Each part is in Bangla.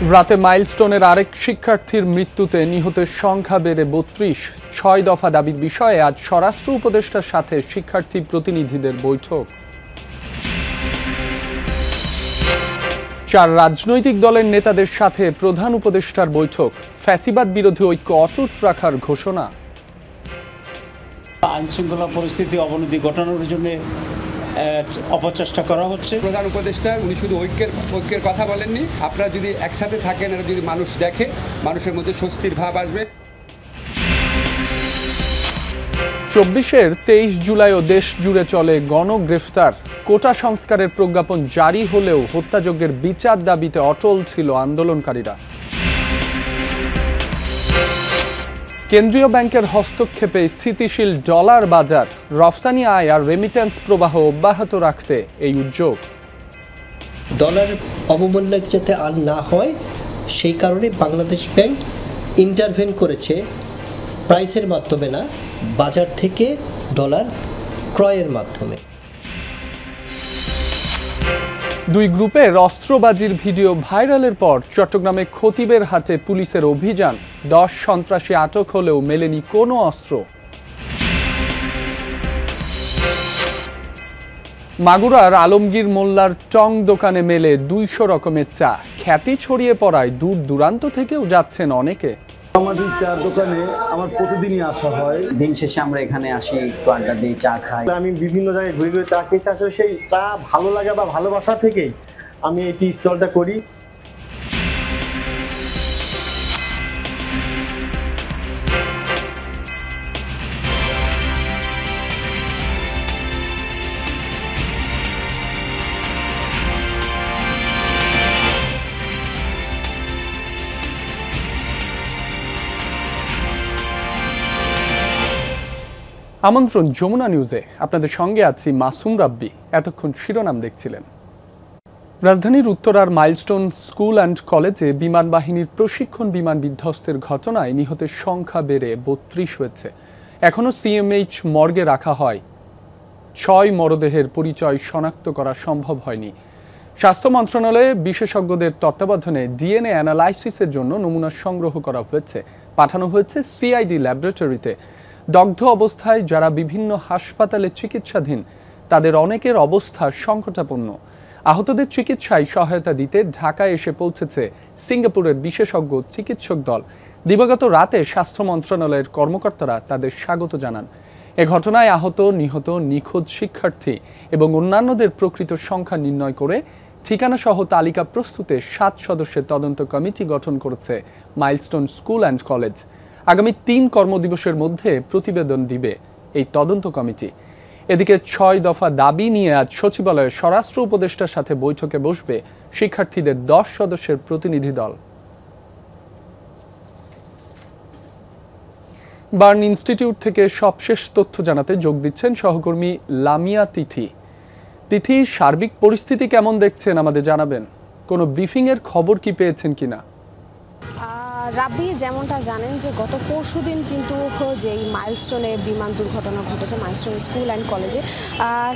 রাতে মাইলস্টোনের আরেক শিক্ষার্থীর মৃত্যুতে নিহতের সংখ্যা বেড়ে ৩২। ৬ দফা দাবির বিষয়ে আজ স্বরাষ্ট্র উপদেষ্টার সাথে শিক্ষার্থী প্রতিনিধিদের বৈঠক। ৪ রাজনৈতিক দলের নেতাদের সাথে প্রধান উপদেষ্টার বৈঠক। ফ্যাসিবাদ বিরোধী ঐক্য অটুট রাখার ঘোষণা। আইনশৃঙ্খলা পরিস্থিতি অবনতি ঘটানোর জন্য অপচেষ্টা করা হচ্ছে। প্রধান উপদেষ্টা উনি শুধু ঐক্যের কথা বলেননি, আপনারা যদি একসাথে থাকেন, এটা যদি মানুষ দেখে, মানুষের মধ্যে স্বস্তির ভাব আসবে। ২৪-এর ২৩ জুলাইও দেশ জুড়ে চলে গণগ্রেফতার। কোটা সংস্কারের প্রজ্ঞাপন জারি হলেও হত্যাযজ্ঞের বিচার দাবিতে অটল ছিল আন্দোলনকারীরা। কেন্দ্রীয় ব্যাংকের হস্তক্ষেপে স্থিতিশীল ডলার বাজার। রফতানি আয় আর রেমিটেন্স প্রবাহ অব্যাহত রাখতে এই উদ্যোগ। ডলার অবমূল্য যাতে আর না হয় সেই কারণে বাংলাদেশ ব্যাংক ইন্টারভেন করেছে, প্রাইসের মাধ্যমে না, বাজার থেকে ডলার ক্রয়ের মাধ্যমে। দুই গ্রুপের অস্ত্রবাজির ভিডিও ভাইরালের পর চট্টগ্রামে খতিবের হাটে পুলিশের অভিযান। 10 সন্ত্রাসী আটক হলেও মেলেনি কোনো অস্ত্র। মাগুরার আলমগীর মোল্লার টং দোকানে মেলে 200 রকমের চা। খ্যাতি ছড়িয়ে পড়ায় দূর দূরান্ত থেকেও যাচ্ছেন অনেকে। আমাদের চা দোকানে আমার প্রতিদিনই আসা হয়। দিন শেষে আমরা এখানে আসি, একটু আড্ডা দিই, চা খাই। আমি বিভিন্ন জায়গায় ঘুরে ঘুরে চা খেয়েছি, আসলে সেই চা ভালো লাগা বা ভালোবাসা থেকেই আমি এই টি স্টলটা করি। আমন্ত্রণ যমুনা নিউজে, আপনাদের সঙ্গে আছি মাসুম রাব্বি। এতক্ষণ শিরোনাম দেখছিলেন। রাজধানীর উত্তরার মাইলস্টোন স্কুল অ্যান্ড কলেজে বিমান বাহিনীর প্রশিক্ষণ বিমান বিধ্বস্তের ঘটনায় নিহতের সংখ্যা বেড়ে ৩২ হয়েছে। এখনও সিএমএইচ মর্গে রাখা হয়। 6 মরদেহের পরিচয় শনাক্ত করা সম্ভব হয়নি। স্বাস্থ্য মন্ত্রণালয়ে বিশেষজ্ঞদের তত্ত্বাবধানে ডিএনএ অ্যানালাইসিসের জন্য নমুনা সংগ্রহ করা হয়েছে, পাঠানো হয়েছে সিআইডি ল্যাবরেটরিতে। দগ্ধ অবস্থায় যারা বিভিন্ন হাসপাতালে চিকিৎসাধীন, তাদের অনেকের অবস্থা সংকটাপন্ন। আহতদের চিকিৎসায় সহায়তা দিতে ঢাকায় এসে পৌঁছেছে সিঙ্গাপুরের বিশেষজ্ঞ চিকিৎসক দল। দিবাগত রাতে স্বাস্থ্য মন্ত্রণালয়ের কর্মকর্তারা তাদের স্বাগত জানান। এ ঘটনায় আহত, নিহত, নিখোঁজ শিক্ষার্থী এবং অন্যান্যদের প্রকৃত সংখ্যা নির্ণয় করে ঠিকানাসহ তালিকা প্রস্তুতে 7 সদস্যের তদন্ত কমিটি গঠন করেছে মাইলস্টোন স্কুল অ্যান্ড কলেজ। আগামী 3 কর্মদিবসের মধ্যে প্রতিবেদন দিবে এই তদন্ত কমিটি। এদিকে 6 দফা দাবি নিয়ে আজ সচিবালয়ে স্বরাষ্ট্র উপদেষ্টার সাথে বৈঠকে বসবে শিক্ষার্থীদের 10 সদস্যের প্রতিনিধি দল। বার্ন ইনস্টিটিউট থেকে সবশেষ তথ্য জানাতে যোগ দিচ্ছেন সহকর্মী লামিয়া তিথি। তিথি, সার্বিক পরিস্থিতি কেমন দেখছেন আমাদের জানাবেন? কোনো ব্রিফিংয়ের খবর কি পেয়েছেন কিনা? রাব্বি, যেমনটা জানেন যে গত পরশুদিন কিন্তু যেই মাইলস্টোনে বিমান দুর্ঘটনা ঘটেছে মাইলস্টোন স্কুল অ্যান্ড কলেজে,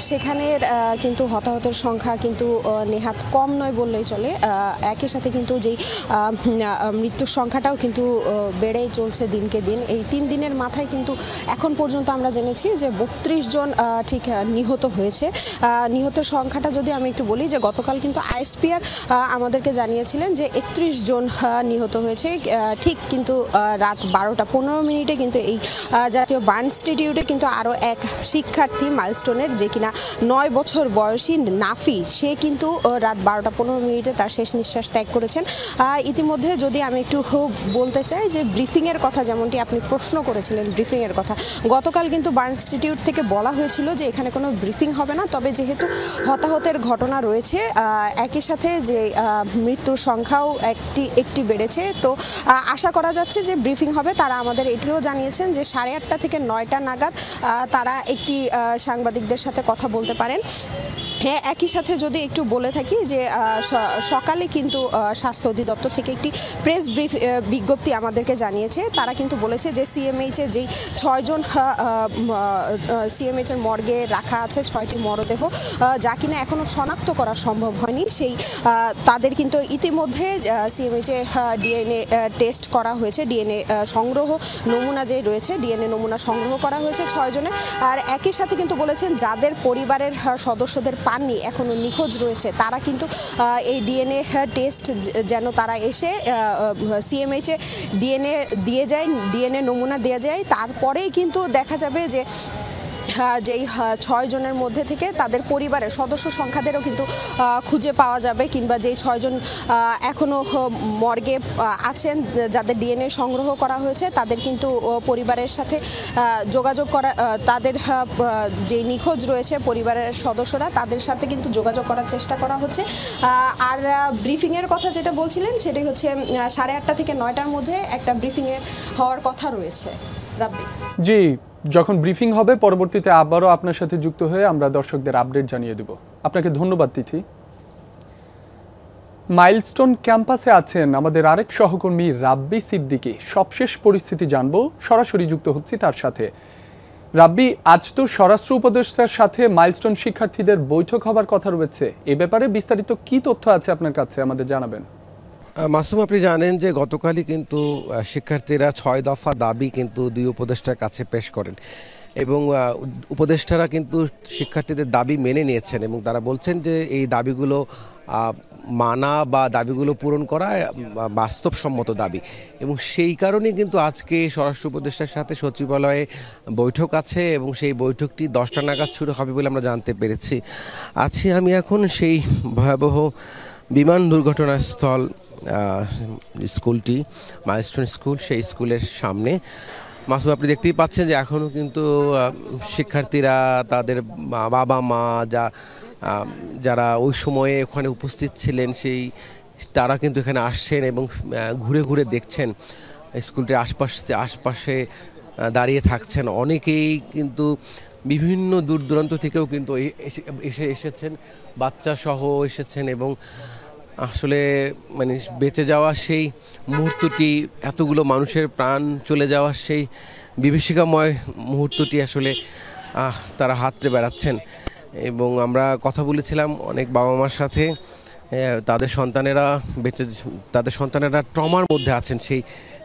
সেখানে কিন্তু হতাহতের সংখ্যা কিন্তু নেহাত কম নয় বললেই চলে। একই সাথে কিন্তু যেই মৃত্যুর সংখ্যাটাও কিন্তু বেড়েই চলছে দিনকে দিন। এই 3 দিনের মাথায় কিন্তু এখন পর্যন্ত আমরা জেনেছি যে 32 জন ঠিক নিহত হয়েছে। নিহতের সংখ্যাটা যদি আমি একটু বলি, যে গতকাল কিন্তু আইএসপিআর আমাদেরকে জানিয়েছিলেন যে 31 জন নিহত হয়েছে। ঠিক কিন্তু রাত 12:15 কিন্তু এই জাতীয় বার্ন ইনস্টিটিউটে কিন্তু আরও এক শিক্ষার্থী মাইলস্টোনের, যে কিনা 9 বছর বয়সী নাফি, সে কিন্তু রাত 12:15 তার শেষ নিঃশ্বাস ত্যাগ করেছেন। ইতিমধ্যে যদি আমি একটু বলতে চাই যে ব্রিফিংয়ের কথা, যেমনটি আপনি প্রশ্ন করেছিলেন ব্রিফিংয়ের কথা, গতকাল কিন্তু বার্ন ইনস্টিটিউট থেকে বলা হয়েছিল যে এখানে কোনো ব্রিফিং হবে না। তবে যেহেতু হতাহতের ঘটনা রয়েছে, একই সাথে যে মৃত্যুর সংখ্যাও একটি বেড়েছে, তো আশা করা যাচ্ছে যে ব্রিফিং হবে। তারা আমাদের এটিও জানিয়েছেন যে 8:30 থেকে 9টা নাগাদ তারা একটি সাংবাদিকদের সাথে কথা বলতে পারেন। হ্যাঁ, একই সাথে যদি একটু বলে থাকি যে সকালে কিন্তু স্বাস্থ্য অধিদপ্তর থেকে একটি প্রেস বিজ্ঞপ্তি আমাদেরকে জানিয়েছে। তারা কিন্তু বলেছে যে সিএমএইচে যেই 6 জন সিএমএইচের মর্গে রাখা আছে 6টি মরদেহ, যা কিনা এখনও শনাক্ত করা সম্ভব হয়নি, সেই তাদের কিন্তু ইতিমধ্যে সিএমএইচে ডিএনএ টেস্ট করা হয়েছে। ডিএনএ সংগ্রহ নমুনা যে রয়েছে, ডিএনএ নমুনা সংগ্রহ করা হয়েছে 6 জনের। আর একই সাথে কিন্তু বলেছেন যাদের পরিবারের সদস্যদের পাননি, এখনও নিখোঁজ রয়েছে, তারা কিন্তু এই ডিএনএ টেস্ট যেন তারা এসে সিএমএইচে ডিএনএ দিয়ে যায়, ডিএনএ নমুনা দেওয়া যায়, তারপরেই কিন্তু দেখা যাবে যে যেই 6 জনের মধ্যে থেকে তাদের পরিবারের সদস্য সংখ্যাদেরও কিন্তু খুঁজে পাওয়া যাবে, কিংবা যেই 6 জন এখনও মর্গে আছেন যাদের ডিএনএ সংগ্রহ করা হয়েছে তাদের কিন্তু পরিবারের সাথে যোগাযোগ করা, তাদের যে নিখোঁজ রয়েছে পরিবারের সদস্যরা তাদের সাথে কিন্তু যোগাযোগ করার চেষ্টা করা হচ্ছে। আর ব্রিফিংয়ের কথা যেটা বলছিলেন সেটাই হচ্ছে 8:30 থেকে 9টার মধ্যে একটা ব্রিফিংয়ের হওয়ার কথা রয়েছে। রাব্বি জি, যখন ব্রিফিং হবে পরবর্তীতে আবারও আপনার সাথে যুক্ত হয়ে আমরা দর্শকদের আপডেট জানিয়ে দেব। আপনাকে ধন্যবাদ তিথি। মাইলস্টোন ক্যাম্পাসে আছেন আমাদের আরেক সহকর্মী রাব্বি সিদ্দিকী। সবশেষ পরিস্থিতি জানবো, সরাসরি যুক্ত হচ্ছি তার সাথে। রাব্বি, আজ তো স্বরাষ্ট্র উপদেষ্টার সাথে মাইলস্টোন শিক্ষার্থীদের বৈঠক হবার কথা রয়েছে, এ ব্যাপারে বিস্তারিত কি তথ্য আছে আপনার কাছে আমাদের জানাবেন। মাসুম, আপনি জানেন যে গতকালই কিন্তু শিক্ষার্থীরা 6 দফা দাবি কিন্তু 2 উপদেষ্টার কাছে পেশ করেন এবং উপদেষ্টারা কিন্তু শিক্ষার্থীদের দাবি মেনে নিয়েছেন এবং তারা বলছেন যে এই দাবিগুলো মানা বা দাবিগুলো পূরণ করা বাস্তবসম্মত দাবি এবং সেই কারণেই কিন্তু আজকে স্বরাষ্ট্র উপদেষ্টার সাথে সচিবালয়ে বৈঠক আছে এবং সেই বৈঠকটি 10টা নাগাদ শুরু হবে বলে আমরা জানতে পেরেছি। আছি আমি এখন সেই ভয়াবহ বিমান দুর্ঘটনাস্থল স্কুলটি, মাইলস্টোন স্কুল, সেই স্কুলের সামনে। মাসুম, আপনি দেখতেই পাচ্ছেন যে এখনও কিন্তু শিক্ষার্থীরা তাদের বাবা মা যারা ওই সময়ে ওখানে উপস্থিত ছিলেন তারা কিন্তু এখানে আসছেন এবং ঘুরে ঘুরে দেখছেন স্কুলটির আশপাশে দাঁড়িয়ে থাকছেন। অনেকেই কিন্তু বিভিন্ন দূর দূরান্ত থেকেও কিন্তু এসেছেন, বাচ্চা সহ এসেছেন এবং আসলে মানে বেঁচে যাওয়া সেই মুহূর্তটি, এতগুলো মানুষের প্রাণ চলে যাওয়ার সেই বিভীষিকাময় মুহূর্তটি আসলে তারা হাতড়ে বেড়াচ্ছেন। এবং আমরা কথা বলেছিলাম অনেক বাবা মার সাথে, তাদের সন্তানেরা ট্রমার মধ্যে আছেন,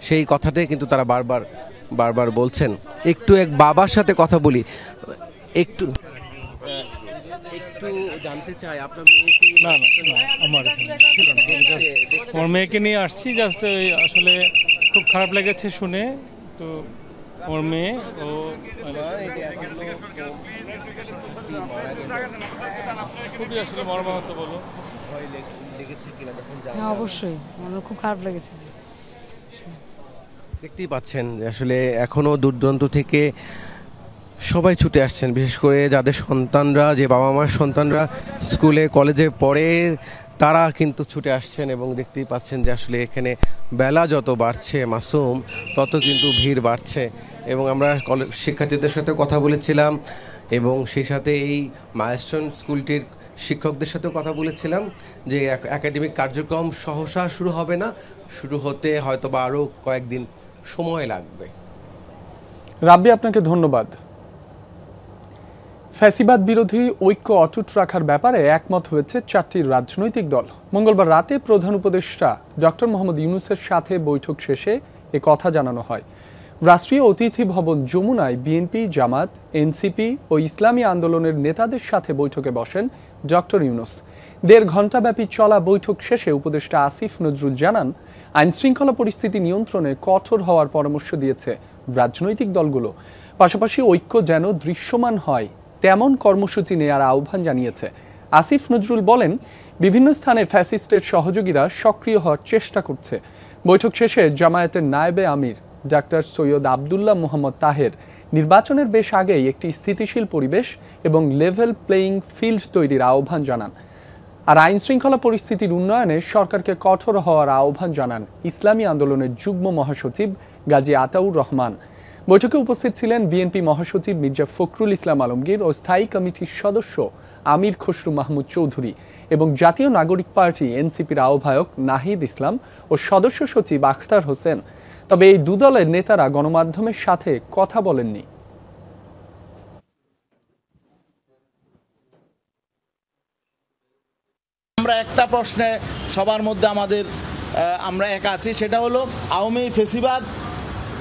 সেই কথাটাই কিন্তু তারা বারবার বলছেন। একটু এক বাবার সাথে কথা বলি, একটু জানতে চাই আপনার আমার মেয়েকে নিয়ে আসছি, জাস্ট আসলে খুব খারাপ লেগেছে শুনে। তো আমার মেয়ে খুবই আসলে মর্মাহত। বলো, হ্যাঁ অবশ্যই আমার খুব খারাপ লেগেছে। দেখতেই পাচ্ছেন আসলে এখনো দূর দূরান্ত থেকে সবাই ছুটে আসছেন, বিশেষ করে যাদের সন্তানরা, যে বাবা মার সন্তানরা স্কুলে কলেজে পড়ে তারা কিন্তু ছুটে আসছেন এবং দেখতেই পাচ্ছেন যে আসলে এখানে বেলা যত বাড়ছে মাসুম, তত কিন্তু ভিড় বাড়ছে। এবং আমরা শিক্ষার্থীদের সাথে কথা বলেছিলাম এবং সেই সাথে এই মাইলস্টোন স্কুলটির শিক্ষকদের সাথেও কথা বলেছিলাম যে একাডেমিক কার্যক্রম সহসা শুরু হবে না, শুরু হতে হয়তো বা আরও কয়েকদিন সময় লাগবে। রাব্বি, আপনাকে ধন্যবাদ। ফ্যাসিবাদ বিরোধী ঐক্য অটুট রাখার ব্যাপারে একমত হয়েছে 4টি রাজনৈতিক দল। মঙ্গলবার রাতে প্রধান উপদেষ্টা ডক্টর মোহাম্মদ ইউনূসের সাথে বৈঠক শেষে এ কথা জানানো হয়। রাষ্ট্রীয় অতিথি ভবন যমুনায় বিএনপি, জামাত, এনসিপি ও ইসলামী আন্দোলনের নেতাদের সাথে বৈঠকে বসেন ডক্টর ইউনূস। 1.5 ঘণ্টাব্যাপী চলা বৈঠক শেষে উপদেষ্টা আসিফ নজরুল জানান, আইনশৃঙ্খলা পরিস্থিতি নিয়ন্ত্রণে কঠোর হওয়ার পরামর্শ দিয়েছে রাজনৈতিক দলগুলো। পাশাপাশি ঐক্য যেন দৃশ্যমান হয় তেমন কর্মসূচি নেয়ার আহ্বান জানিয়েছে। আসিফ নজরুল বলেন, বিভিন্ন স্থানে ফ্যাসিস্টের সহযোগীরা সক্রিয় হওয়ার চেষ্টা করছে। বৈঠক শেষে জামায়াতের নায়েবে আমির ডাক্তার সৈয়দ আবদুল্লাহ মোহাম্মদ তাহের নির্বাচনের বেশ আগেই একটি স্থিতিশীল পরিবেশ এবং লেভেল প্লেয়িং ফিল্ড তৈরির আহ্বান জানান। আর আইনশৃঙ্খলা পরিস্থিতির উন্নয়নে সরকারকে কঠোর হওয়ার আহ্বান জানান ইসলামী আন্দোলনের যুগ্ম মহাসচিব গাজী আতাউর রহমান। বৈঠকে উপস্থিত ছিলেন বিএনপি মহাসচিব মির্জা ফখরুল ইসলাম আলমগীর ও স্থায়ী কমিটির সদস্য আমির খসরু মাহমুদ চৌধুরী এবং জাতীয় নাগরিক পার্টি এনসিপির আহ্বায়ক নাহিদ ইসলাম ও সদস্য সচিব আখতার হোসেন। তবে এই দু দলের নেতারা গণমাধ্যমের সাথে কথা বলেননি। আমরা একটা প্রশ্নে সবার মধ্যে আমরা একা আছি, সেটা হলো আওয়ামী ফেসিবাদ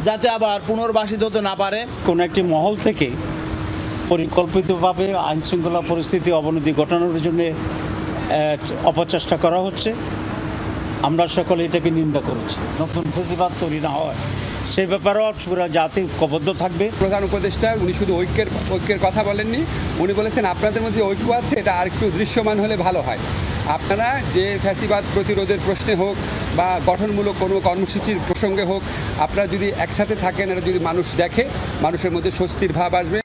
যাতে আবার পুনর্বাসিত হতে না পারে। কোনো একটি মহল থেকে পরিকল্পিতভাবে আইন শৃঙ্খলা পরিস্থিতি অবনতি ঘটানোর জন্য অপচেষ্টা করা হচ্ছে। আমরা সকলে এটাকে নিন্দা করেছি। নতুন ফেসিবাদ তৈরি না হয় সেই ব্যাপারেও পুরো জাতি ঐক্যবদ্ধ থাকবে। প্রধান উপদেষ্টা উনি শুধু ঐক্যের কথা বলেননি, উনি বলেছেন আপনাদের মধ্যে ঐক্য আছে, এটা আর একটু দৃশ্যমান হলে ভালো হয়। আপনারা যে ফ্যাসিবাদ প্রতিরোধের প্রশ্নে হোক বা গঠনমূলক কোনো কর্মসূচির প্রসঙ্গে হোক, আপনারা যদি একসাথে থাকেন, এটা যদি মানুষ দেখে, মানুষের মধ্যে স্বস্তির ভাব আসবে।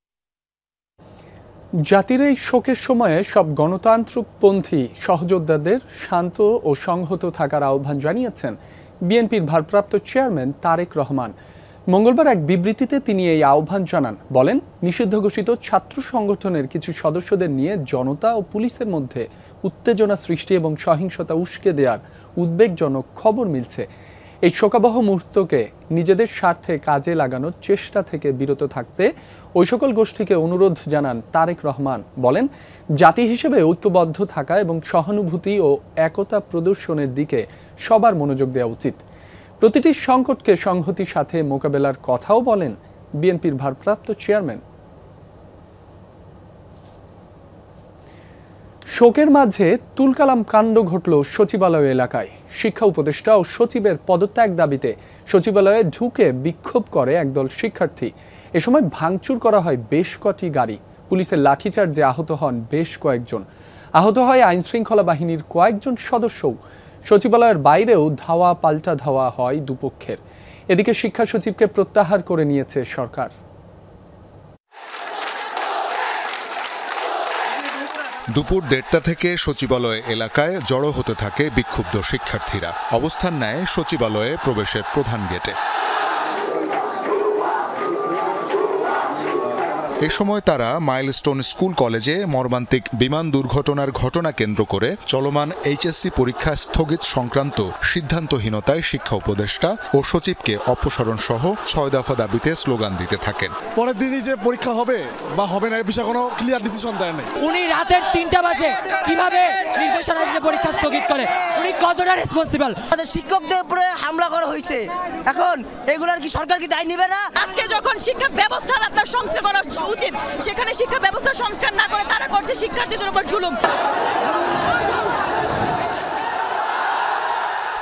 জাতির এই শোকের সময়ে সব গণতান্ত্রিকপন্থী সহযোদ্ধাদের শান্ত ও সংহত থাকার আহ্বান জানিয়েছেন বিএনপির ভারপ্রাপ্ত চেয়ারম্যান তারেক রহমান। মঙ্গলবার এক বিবৃতিতে তিনি এই আহ্বান জানান। বলেন, নিষিদ্ধ ঘোষিত ছাত্র সংগঠনের কিছু সদস্যদের নিয়ে জনতা ও পুলিশের মধ্যে উত্তেজনা সৃষ্টি এবং সহিংসতা উস্কে দেওয়ার উদ্বেগজনক খবর মিলছে। এই শোকাবহ মুহূর্তকে নিজেদের স্বার্থে কাজে লাগানোর চেষ্টা থেকে বিরত থাকতে ওই সকল গোষ্ঠীকে অনুরোধ জানান তারেক রহমান। বলেন, জাতি হিসেবে ঐক্যবদ্ধ থাকা এবং সহানুভূতি ও একতা প্রদর্শনের দিকে সবার মনোযোগ দেওয়া উচিত। প্রতিটি সংকটকে সংহতির সাথে মোকাবেলার কথাও বলেন বিএনপির ভারপ্রাপ্ত চেয়ারম্যান। শোকের মাঝে তুলকালাম কাণ্ড ঘটল সচিবালয় এলাকায়। শিক্ষা উপদেষ্টা ও সচিবের পদত্যাগ দাবিতে সচিবালয়ে ঢুকে বিক্ষোভ করে একদল শিক্ষার্থী। এ সময় ভাঙচুর করা হয় বেশ কটি গাড়ি। পুলিশের লাঠিচার্জে আহত হন বেশ কয়েকজন। আহত হয় আইনশৃঙ্খলা বাহিনীর কয়েকজন সদস্যও। সচিবালয়ের বাইরেও ধাওয়া পাল্টা ধাওয়া হয় দুপক্ষের। এদিকে শিক্ষা সচিবকে প্রত্যাহার করে নিয়েছে সরকার। দুপুর 1:30 থেকে সচিবালয় এলাকায় জড়ো হতে থাকে বিক্ষুব্ধ শিক্ষার্থীরা। অবস্থান নেয় সচিবালয়ে প্রবেশের প্রধান গেটে। এ সময় তারা মাইলস্টোন স্কুল কলেজে মর্মান্তিক বিমান দুর্ঘটনার ঘটনা কেন্দ্র করে চলমান এইচএসসি পরীক্ষা স্থগিত সংক্রান্ত সিদ্ধান্তহীনতায় শিক্ষা উপদেষ্টা ও সচিবকে অপসারণ সহ 6 দফা দাবিতে স্লোগান দিতে থাকেন। পরের দিনই যে পরীক্ষা হবে বা হবে না এ বিষয়ে কোনো ক্লিয়ার ডিসিশন দেয় নাই। উনি রাতের 3টা বাজে কিভাবে নির্দেশনা দিয়ে পরীক্ষা স্থগিত করে? উনি কতটা রেসপন্সিবল? আমাদের শিক্ষকদের উপরে হামলা করা হয়েছে, এখন এগুলার কি সরকার কি দায় নেবে না? আজকে যখন শিক্ষা ব্যবস্থার আপনার সংস্কার করা উচিত, সেখানে শিক্ষা ব্যবস্থা সংস্কার না করে তারা করছে শিক্ষার্থীদের উপর জুলুম।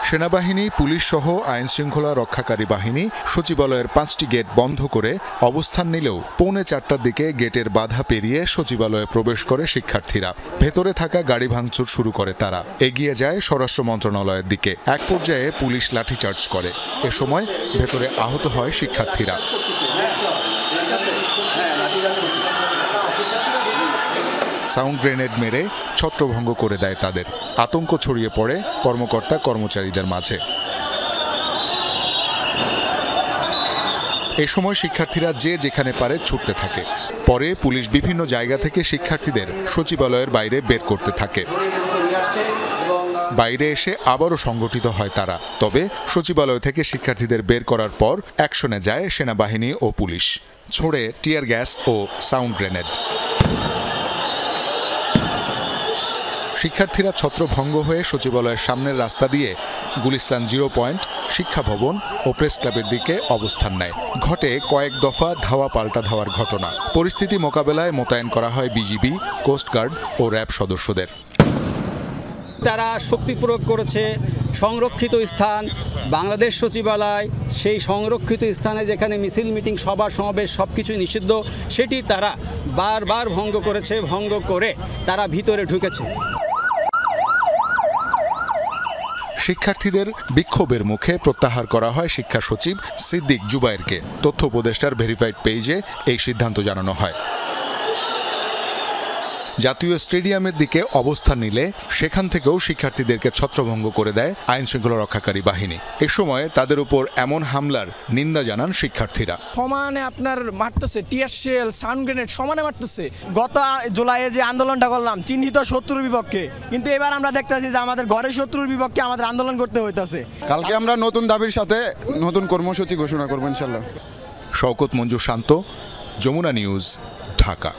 সেনাবাহিনী, পুলিশ সহ আইন শৃঙ্খলা রক্ষাকারী বাহিনী সচিবালয়ের 5টি গেট বন্ধ করে অবস্থান নিলেও 3:45টার দিকে গেটের বাধা পেরিয়ে সচিবালয়ে প্রবেশ করে শিক্ষার্থীরা। ভেতরে থাকা গাড়ি ভাঙচুর শুরু করে তারা। এগিয়ে যায় স্বরাষ্ট্র মন্ত্রণালয়ের দিকে। এক পর্যায়ে পুলিশ লাঠিচার্জ করে। এ সময় ভেতরে আহত হয় শিক্ষার্থীরা। সাউন্ড গ্রেনেড মেরে ছত্রভঙ্গ করে দেয় তাদের। আতঙ্ক ছড়িয়ে পড়ে কর্মকর্তা কর্মচারীদের মাঝে। এ সময় শিক্ষার্থীরা যে যেখানে পারে ছুটতে থাকে। পরে পুলিশ বিভিন্ন জায়গা থেকে শিক্ষার্থীদের সচিবালয়ের বাইরে বের করতে থাকে। বাইরে এসে আবারও সংগঠিত হয় তারা। তবে সচিবালয় থেকে শিক্ষার্থীদের বের করার পর অ্যাকশনে যায় সেনাবাহিনী ও পুলিশ, ছোড়ে টিয়ার গ্যাস ও সাউন্ড গ্রেনেড। শিক্ষার্থীরা ছত্রভঙ্গ হয়ে সচিবালয়ের সামনের রাস্তা দিয়ে গুলিস্তান 0 পয়েন্ট, শিক্ষা ভবন ও প্রেস ক্লাবের দিকে অবস্থান নেয়। ঘটে কয়েক দফা ধাওয়া পাল্টা ধাওয়ার ঘটনা। পরিস্থিতি মোকাবেলায় মোতায়েন করা হয় বিজিবি, কোস্টগার্ড ও র্যাব সদস্যদের। তারা শক্তি প্রয়োগ করেছে সংরক্ষিত স্থান বাংলাদেশ সচিবালয়, সেই সংরক্ষিত স্থানে যেখানে মিছিল, মিটিং, সভা সমাবেশ সবকিছুই নিষিদ্ধ, সেটি তারা বারবার ভঙ্গ করেছে। ভঙ্গ করে তারা ভিতরে ঢুকেছে। শিক্ষার্থীদের বিক্ষোভের মুখে প্রত্যাহার করা হয় শিক্ষা সচিব সিদ্দিক জুবায়েরকে। তথ্য উপদেষ্টার ভেরিফাইড পেজে এই সিদ্ধান্ত জানানো হয়। জাতীয় স্টেডিয়ামের দিকে অবস্থান নিলে সেখান থেকেও শিক্ষার্থীদেরকে ছত্রভঙ্গ করে দেয় আইনশৃঙ্খলা রক্ষাকারী বাহিনী। এ সময় তাদের উপর এমন হামলার নিন্দা জানান শিক্ষার্থীরা। সমানে আপনার মারতেছে, টিয়ার শেল, সাউন্ড গ্রেনেড সমানে মারতেছে। গত জুলাইয়ে যে আন্দোলনটা করলাম চিহ্নিত শত্রুর বিপক্ষে, কিন্তু এবার আমরা দেখতেছি যে আমাদের ঘরের শত্রুর বিপক্ষে আমাদের আন্দোলন করতে হইতেছে। কালকে আমরা নতুন দাবির সাথে নতুন কর্মসূচি ঘোষণা করব ইনশাল্লাহ। শওকত মঞ্জুর শান্ত, যমুনা নিউজ, ঢাকা।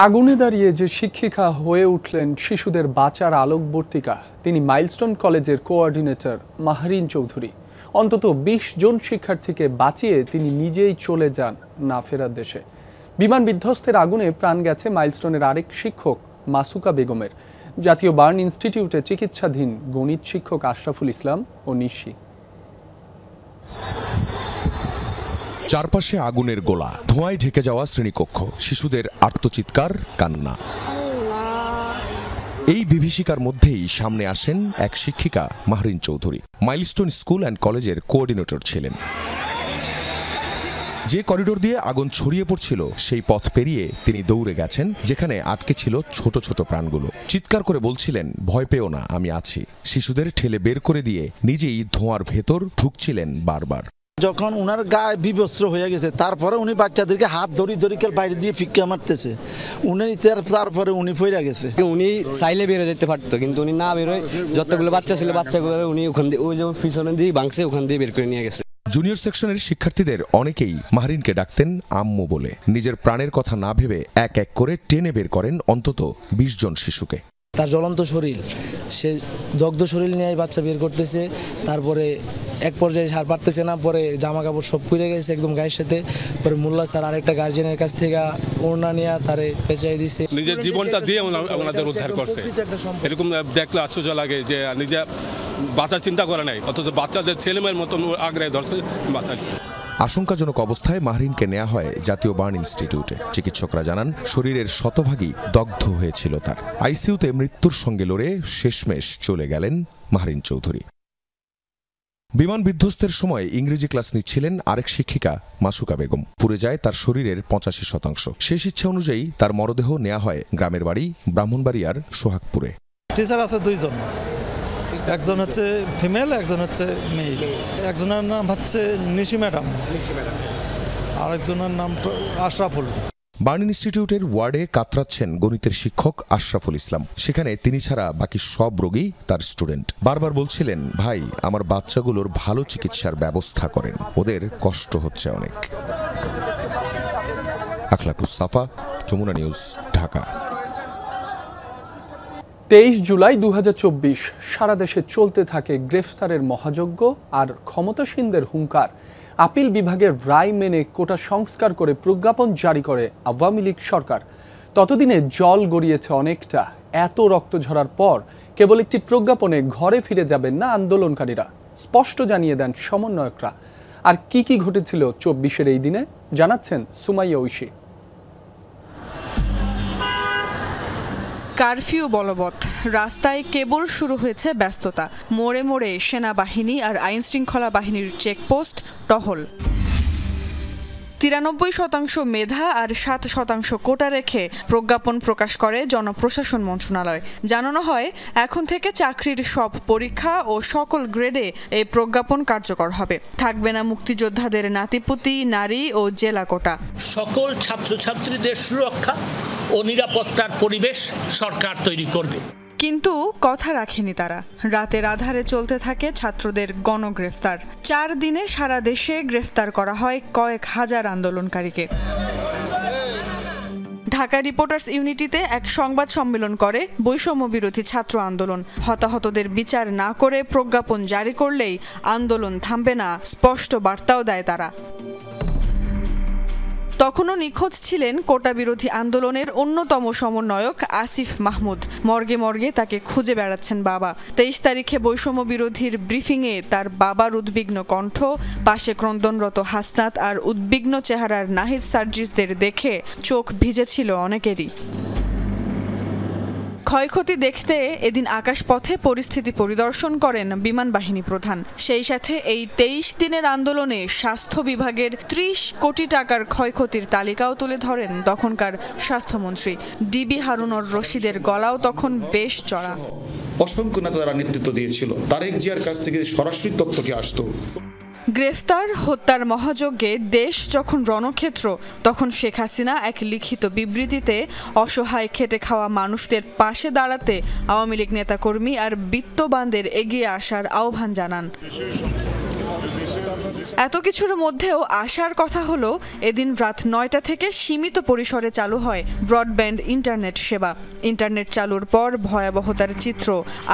আগুনে দাঁড়িয়ে যে শিক্ষিকা হয়ে উঠলেন শিশুদের বাঁচার আলোকবর্তিকা, তিনি মাইলস্টোন কলেজের কোঅর্ডিনেটর মাহরিন চৌধুরী। অন্তত ২০ জন শিক্ষার্থীকে বাঁচিয়ে তিনি নিজেই চলে যান না ফেরার দেশে। বিমান বিধ্বস্তের আগুনে প্রাণ গেছে মাইলস্টোনের আরেক শিক্ষক মাসুকা বেগমের। জাতীয় বার্ন ইনস্টিটিউটে চিকিৎসাধীন গণিত শিক্ষক আশরাফুল ইসলাম ও নিশি। চারপাশে আগুনের গোলা, ধোঁয়ায় ঢেকে যাওয়া শ্রেণীকক্ষ, শিশুদের আর্তচিৎকার, কান্না। এই বিভীষিকার মধ্যেই সামনে আসেন এক শিক্ষিকা Mahrin Chowdhury. Milestone school and কলেজের কোঅর্ডিনেটর ছিলেন। যে করিডোর দিয়ে আগুন ছড়িয়ে পড়ছিল সেই পথ পেরিয়ে তিনি দৌড়ে গেছেন যেখানে আটকে ছিল ছোট ছোট প্রাণগুলো। চিৎকার করে বলছিলেন, ভয় পেও না, আমি আছি। শিশুদের ঠেলে বের করে দিয়ে নিজেই ধোঁয়ার ভেতর ঢুকছিলেন বারবার। যখন উনার গায়ে বিবস্ত্র হয়ে গেছে তারপরে উনি বাচ্চাদেরকে হাত ধরি বাইরে দিয়ে ফিক্কা মারতেছে। উনি তারপরে উনি পড়ে গেছে। উনি চাইলে বেরো যেতে পারতো, কিন্তু উনি না বেরোয় যতগুলো বাচ্চা ছিল বাচ্চাগুলো উনি ওখান দিয়ে ওই যে পিছনে দিয়ে ভাঙছে ওখান দিয়ে বের করে নিয়ে গেছে। জুনিয়র সেকশনের শিক্ষার্থীদের অনেকেই মাহরিনকে ডাকতেন আম্মু বলে। নিজের প্রাণের কথা না ভেবে এক এক করে টেনে বের করেন অন্তত ২০ জন শিশুকে। তার জ্বলন্ত শরীর, সে দগ্ধ শরীর নিয়ে বাচ্চা বের করতেছে। তারপরে এক পর্যায়ে সার পারতেছে না, পরে জামা কাপড় সব পুড়ে গেছে একদম গায়ের সাথে। পরে মোল্লা স্যার আরেকটা গার্জিয়ানের কাছ থেকে ওড়না নিয়ে তারে পেঁচাই দিচ্ছে। নিজের জীবনটা দিয়ে ওনাদের উদ্ধার করছে। এরকম দেখলে আশ্চর্য লাগে যে নিজে বাচ্চা চিন্তা করে নাই, অথচ বাচ্চাদের ছেলেমেয়ের মতন আগ্রহে ধরছে বাঁচাচ্ছে। আশঙ্কাজনক অবস্থায় মাহরিনকে নেওয়া হয় জাতীয় বার্ন ইনস্টিটিউটে। চিকিৎসকরা জানান শরীরের শতভাগই দগ্ধ হয়েছিল তার। আইসিইউতে মৃত্যুর সঙ্গে লড়ে শেষমেশ চলে গেলেন মাহরিন চৌধুরী। বিমান বিধ্বস্তের সময় ইংরেজি ক্লাস নিচ্ছিলেন আরেক শিক্ষিকা মাসুকা বেগম। পুড়ে যায় তার শরীরের ৮৫%। শেষ ইচ্ছা অনুযায়ী তার মরদেহ নেওয়া হয় গ্রামের বাড়ি ব্রাহ্মণবাড়িয়ার সোহাগপুরে। টিচার আছে ২ জন, একজন হচ্ছে ফিমেল, একজন হচ্ছে মেল। একজনের নাম হচ্ছে নিশি ম্যাডাম, আরেকজনের নাম আশরাফুল। বার্ন ইনস্টিটিউটের ওয়ার্ডে কাতরাচ্ছেন গণিতের শিক্ষক আশরাফুল ইসলাম। সেখানে তিনি ছাড়া বাকি সব রোগী তার স্টুডেন্ট। বারবার বলছিলেন, ভাই আমার বাচ্চাগুলোর ভালো চিকিৎসার ব্যবস্থা করেন, ওদের কষ্ট হচ্ছে অনেক। আখলাকুস সাফা, যমুনা নিউজ, ঢাকা। ২৩ জুলাই ২০২৪ সারা দেশে চলতে থাকে গ্রেফতারের মহাযজ্ঞ আর ক্ষমতাসীনদের হুঙ্কার। আপিল বিভাগের রায় মেনে কোটা সংস্কার করে প্রজ্ঞাপন জারি করে আওয়ামী লীগ সরকার। ততদিনে জল গড়িয়েছে অনেকটা। এত রক্ত ঝরার পর কেবল একটি প্রজ্ঞাপনে ঘরে ফিরে যাবেন না আন্দোলনকারীরা, স্পষ্ট জানিয়ে দেন সমন্বয়করা। আর কি কি ঘটেছিল ২৪-এর এই দিনে জানাচ্ছেন সুমাইয়া ঐশী। কারফিউ বলবৎ, রাস্তায় কেবল শুরু হয়েছে ব্যস্ততা। মোড়ে মোড়ে সেনাবাহিনী আর আইনশৃঙ্খলা বাহিনীর চেকপোস্ট, টহল। ৯৩% মেধা আর ৭% কোটা রেখে প্রজ্ঞাপন প্রকাশ করে জনপ্রশাসন মন্ত্রণালয়। জানানো হয়, এখন থেকে চাকরির সব পরীক্ষা ও সকল গ্রেডে এই প্রজ্ঞাপন কার্যকর হবে। থাকবে না মুক্তিযোদ্ধাদের নাতিপুতি, নারী ও জেলা কোটা। সকল ছাত্রছাত্রীদের সুরক্ষা ও নিরাপত্তার পরিবেশ সরকার তৈরি করবে। কিন্তু কথা রাখেনি তারা। রাতের আধারে চলতে থাকে ছাত্রদের গণগ্রেফতার। ৪ দিনে সারা দেশে গ্রেফতার করা হয় কয়েক হাজার আন্দোলনকারীকে। ঢাকা রিপোর্টার্স ইউনিটিতে এক সংবাদ সম্মেলন করে বৈষম্য বিরোধী ছাত্র আন্দোলন। হতাহতদের বিচার না করে প্রজ্ঞাপন জারি করলেই আন্দোলন থামবে না, স্পষ্ট বার্তাও দেয় তারা। তখনও নিখোঁজ ছিলেন কোটা বিরোধী আন্দোলনের অন্যতম সমন্বয়ক আসিফ মাহমুদ। মর্গে মর্গে তাকে খুঁজে বেড়াচ্ছেন বাবা। ২৩ তারিখে বৈষম্য বিরোধীর ব্রিফিংয়ে তার বাবার উদ্বিগ্ন কণ্ঠ, পাশে ক্রন্দনরত হাসনাত আর উদ্বিগ্ন চেহারার নাহিদ সার্জিসদের দেখে চোখ ভিজেছিল অনেকেরই। ক্ষয়ক্ষতি দেখতে এদিন আকাশপথে পরিস্থিতি পরিদর্শন করেন বিমান বাহিনী প্রধান। সেই সাথে এই 23 দিনের আন্দোলনে স্বাস্থ্য বিভাগের 30 কোটি টাকার ক্ষয়ক্ষতির তালিকাও তুলে ধরেন তখনকার স্বাস্থ্যমন্ত্রী। ডিবি হারুনুর রশিদের গলাও তখন বেশ চড়া। অসংখ্য নেতা তারা নেতৃত্ব দিয়েছিল, তারেক জিয়ার কাছ থেকে সরাসরি তথ্য কি আসতো। গ্রেফতার হত্যার মহাযজ্ঞে দেশ যখন রণক্ষেত্র, তখন শেখ হাসিনা এক লিখিত বিবৃতিতে অসহায় খেটে খাওয়া মানুষদের পাশে দাঁড়াতে আওয়ামী লীগ নেতাকর্মী আর বিত্তবানদের এগিয়ে আসার আহ্বান জানান। এত কিছুর মধ্যেও আসার কথা হলো এদিন রাত 9টা থেকে সীমিত পরিসরে চালু হয় ব্রডব্যান্ড ইন্টারনেট সেবা। ইন্টারনেট চালুর পর ভয়াবহতার চিত্র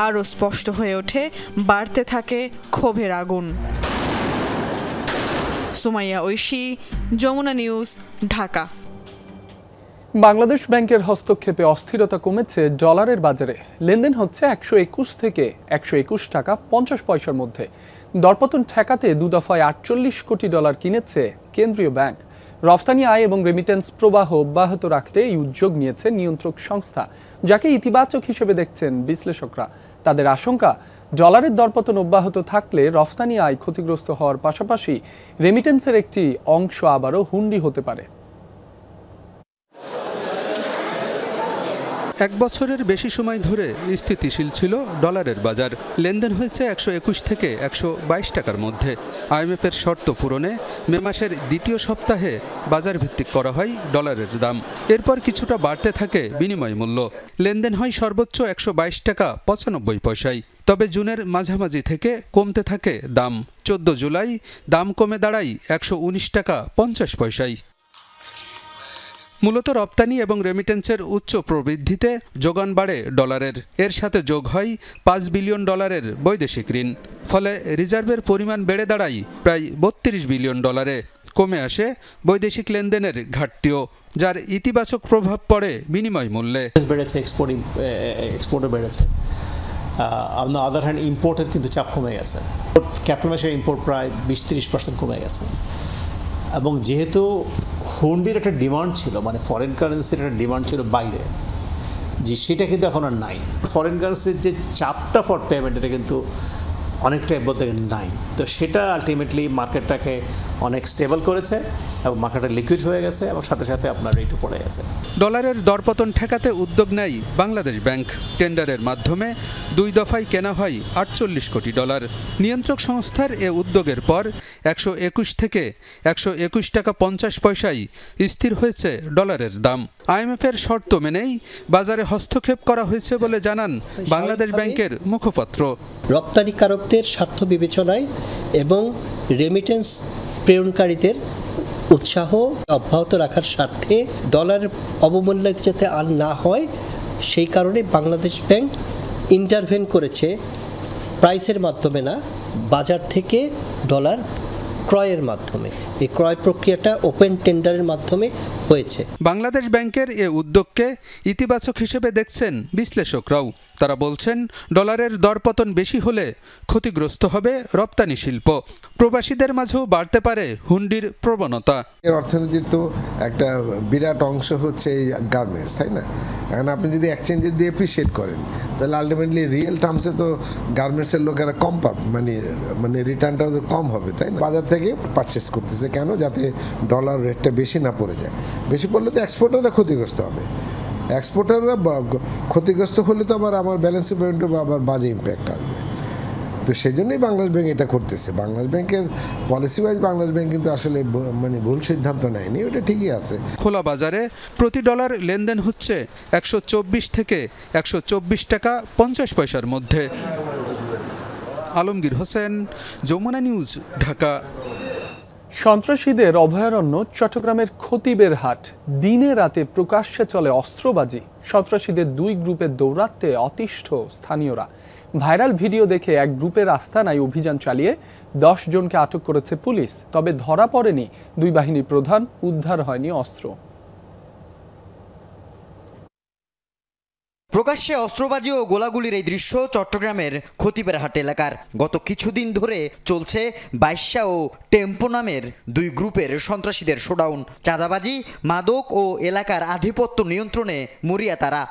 আরও স্পষ্ট হয়ে ওঠে, বাড়তে থাকে ক্ষোভের আগুন। সুমাইয়া ঐশী, যমুনা নিউজ, ঢাকা। বাংলাদেশ ব্যাংকের হস্তক্ষেপে অস্থিরতা কমেছে ডলারের বাজারে। লেনদেন হচ্ছে 121 থেকে 121 টাকা 50 পয়সার মধ্যে। দরপতন ঠেকাতে 2 দফায় 48 কোটি ডলার কিনেছে কেন্দ্রীয় ব্যাংক। রফতানি আয় এবং রেমিটেন্স প্রবাহ অব্যাহত রাখতে এই উদ্যোগ নিয়েছে নিয়ন্ত্রক সংস্থা, যাকে ইতিবাচক হিসেবে দেখছেন বিশ্লেষকরা। তাদের আশঙ্কা, ডলারের দরপতন অব্যাহত থাকলে রফতানি আয় ক্ষতিগ্রস্ত হওয়ার পাশাপাশি রেমিটেন্সের একটি অংশ আবারও হুন্ডি হতে পারে। এক বছরের বেশি সময় ধরে স্থিতিশীল ছিল ডলারের বাজার। লেনদেন হয়েছে 121 থেকে 122 টাকার মধ্যে। আইএমএফের শর্ত পূরণে মে মাসের দ্বিতীয় সপ্তাহে বাজার ভিত্তিক করা হয় ডলারের দাম। এরপর কিছুটা বাড়তে থাকে বিনিময় মূল্য। লেনদেন হয় সর্বোচ্চ 122 টাকা 95 পয়সায়। তবে জুনের মাঝামাঝি থেকে কমতে থাকে দাম। 14 জুলাই দাম কমে দাঁড়ায় 119 টাকা 50 পয়সায়। মূলত রপ্তানি এবং রেমিটেন্সের উচ্চ প্রবৃদ্ধিতে যোগান বাড়ে ডলারের। এর সাথে যোগ হয় 5 বিলিয়ন ডলারের বৈদেশিক ঋণ। ফলে রিজার্ভের পরিমাণ বেড়ে দাঁড়ায় প্রায় 32 বিলিয়ন ডলারে। কমে আসে বৈদেশিক লেনদেনের ঘাটতিও, যার ইতিবাচক প্রভাব পড়ে বিনিময় মূল্যে। বেড়েছে, এক্সপোর্টও বেড়েছে। অন দ্য আদার হ্যান্ড ইম্পোর্টের কিন্তু চাপ কমে গেছে। ক্যাপিটাল মাসের ইম্পোর্ট প্রায় 20-30% কমে গেছে। এবং যেহেতু হুন্ডির একটা ডিমান্ড ছিল, মানে ফরেন কারেন্সির একটা ডিমান্ড ছিল বাইরে, যে সেটা কিন্তু এখন আর নাই। ফরেন কারেন্সির যে চাপটা ফর পেমেন্ট, এটা কিন্তু অনেকটাই বলতে গেলে নাই। তো সেটা আলটিমেটলি মার্কেটটাকে অনেক স্টেবল করেছে এবং মার্কেটটা লিকুইড হয়ে গেছে এবং সাথে সাথে আপনার রেটও পড়ে গেছে। ডলারের দরপতন ঠেকাতে উদ্যোগ নেয় বাংলাদেশ ব্যাংক। টেন্ডারের মাধ্যমে 2 দফায় কেনা হয় 48 কোটি ডলার। নিয়ন্ত্রক সংস্থার এ উদ্যোগের পর 121 থেকে 121 টাকা 50 পয়সায় স্থির হয়েছে ডলারের দাম। আইএমএফের শর্ত মেনেই বাজারে হস্তক্ষেপ করা হয়েছে বলে জানান বাংলাদেশ ব্যাংকের মুখপাত্র। রপ্তানিকারকদের স্বার্থ বিবেচনায় এবং রেমিটেন্স প্রেরণকারীদের উৎসাহ অব্যাহত রাখার স্বার্থে ডলারের অবমূল্যায়ন যাতে আর না হয়, সেই কারণে বাংলাদেশ ব্যাংক ইন্টারভেন করেছে প্রাইসের মাধ্যমে না, বাজার থেকে ডলার ক্রয়ের মাধ্যমে। এই ক্রয় প্রক্রিয়াটা ওপেন টেন্ডারের মাধ্যমে হয়েছে। বাংলাদেশ ব্যাংকের এ উদ্যোগকে ইতিবাচক হিসেবে দেখছেন বিশ্লেষকরাও। তারা বলছেন, ডলারের দরপতন বেশি হলে ক্ষতিগ্রস্ত হবে রপ্তানি শিল্প। প্রবাসীদের মাঝেও বাড়তে পারে হুন্ডির প্রবণতা। এর অর্থনীতির তো একটা বিরাট অংশ হচ্ছে এই গার্মেন্টস, তাই না? এখন আপনি যদি এক্সচেঞ্জ যদি এপ্রিসিয়েট করেন, তাহলে আলটিমেটলি রিয়েল টার্মসে তো গার্মেন্টসের লোকেরা কম পাবে, মানে রিটার্নটা ওদের কম হবে, তাই না? বাজার থেকে পারচেস করতেছে কেন? যাতে ডলার রেটটা বেশি না পড়ে যায়। বেশি পড়লে তো এক্সপোর্টাররা ক্ষতিগ্রস্ত হবে। এক্সপোর্টাররা ক্ষতিগ্রস্ত হলে তো আবার আমার ব্যালেন্স পেমেন্টে আবার বাজে ইম্প্যাক্ট আসবে। তো সেই জন্যই বাংলাদেশ ব্যাংক এটা করতেছে। বাংলাদেশ ব্যাংকের পলিসি ওয়াইজ বাংলাদেশ ব্যাংক কিন্তু আসলে মানে ভুল সিদ্ধান্ত নেয়নি, ওটা ঠিকই আছে। খোলা বাজারে প্রতি ডলার লেনদেন হচ্ছে 124 থেকে 124 টাকা 50 পয়সার মধ্যে। আলমগীর হোসেন, যমুনা নিউজ, ঢাকা। সন্ত্রাসীদের অভয়ারণ্য চট্টগ্রামের খতিবের হাট। দিনে রাতে প্রকাশ্যে চলে অস্ত্রবাজি। সন্ত্রাসীদের 2 গ্রুপের দৌরাত্মে অতিষ্ঠ স্থানীয়রা। ভাইরাল ভিডিও দেখে এক গ্রুপের আস্তানায় অভিযান চালিয়ে 10 জনকে আটক করেছে পুলিশ। তবে ধরা পড়েনি 2 বাহিনীর প্রধান, উদ্ধার হয়নি অস্ত্র। প্রকাশ্যে অস্ত্রবাজি ও গোলাগুলির এই দৃশ্য চট্টগ্রামের খতিবের হাট এলাকার। গত কিছুদিন ধরে চলছে বাইশা ও টেম্পো নামের 2 গ্রুপের সন্ত্রাসীদের শোডাউন। চাঁদাবাজি, মাদক ও এলাকার আধিপত্য নিয়ন্ত্রণে মরিয়া তারা।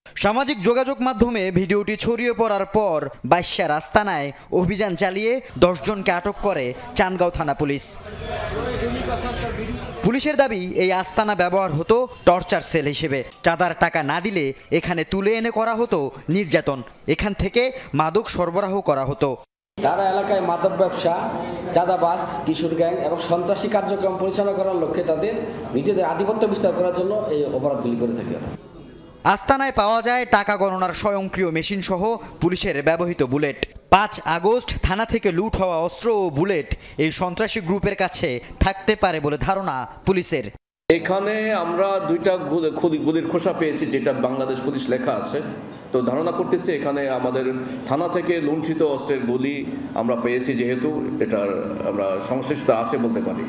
সামাজিক যোগাযোগ মাধ্যমে ভিডিওটি ছড়িয়ে পড়ার পর বাইশার আস্তানায় অভিযান চালিয়ে 10 জনকে আটক করে চান্দগাঁও থানা পুলিশ। পুলিশের দাবি এই আস্তানা ব্যবহার হতো টর্চার সেল হিসেবে। চাঁদার টাকা না দিলে এখানে তুলে এনে করা হতো নির্যাতন। এখান থেকে মাদক সরবরাহ করা হতো। তারা এলাকায় মাদক ব্যবসা, চাঁদাবাজ, কিশোর গ্যাং এবং সন্ত্রাসী কার্যক্রম পরিচালনা করার লক্ষ্যে তাদের নিজেদের আধিপত্য বিস্তার করার জন্য এই অপরাধগুলি করে থাকে। আস্তানায় পাওয়া যায় টাকা গণনার স্বয়ংক্রিয় মেশিন সহ পুলিশের ব্যবহৃত বুলেট। 5 আগস্ট থানা থেকে লুট হওয়া অস্ত্র ও বুলেট এই সন্ত্রাসী গ্রুপের কাছে থাকতে পারে বলে ধারণা পুলিশের। এখানে আমরা 2টা গুলির খোসা পেয়েছি, যেটা বাংলাদেশ পুলিশ লেখা আছে। তো ধারণা করতেছি এখানে আমাদের থানা থেকে লুণ্ঠিত অস্ত্রের গুলি আমরা পেয়েছি, যেহেতু এটার আমরা সংশ্লিষ্ট আছে বলতে পারি।